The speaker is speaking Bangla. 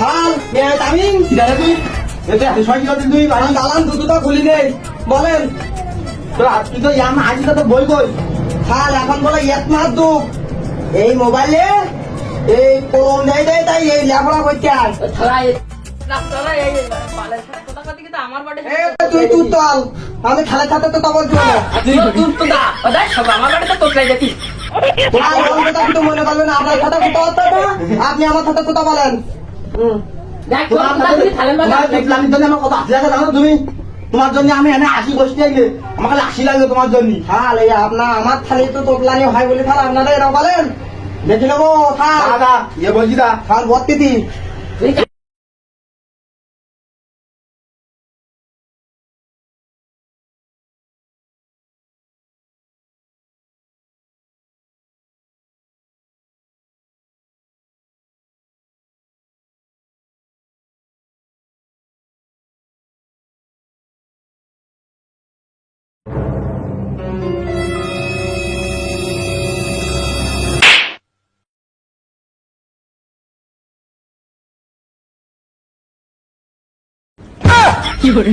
হাল তামিম তুই এতে সময় কি করছিস তুই? আমি দালান দুটো খুলি নেই বলেন তুই তো ইয়ার আজ তো বই কই হাল এখন বলে এক মাস দুঃখ এই মোবাইলে এই কলম দেয় দেয় তাই এই লেখাপড়া করতে আস আমার বাড়ি তুই তুই চল আমি খেলা খাতে তো তবল দিব না আমার বাড়িতে তোতলাই যাচ্ছিস কিন্তু মনে করবেন আপনার খাতা কোথাও হতো না আপনি আমার খাতা কোথাও বলেন দেখ ইসলামের জন্য আমার কত আশি লাগে জানো তুমি? তোমার জন্য আমি এনে 80 বসতে আইলে আমার খালি 80 লাগবে তোমার জন্য। হাল এই আপনার আমার খালি তো তোতলানি হয় বলে খাল আপনারা এরকম বলেন দেখে নেবো খাল দাদা ইয়ে বলছি দা খাল ভর্তি দি কি করে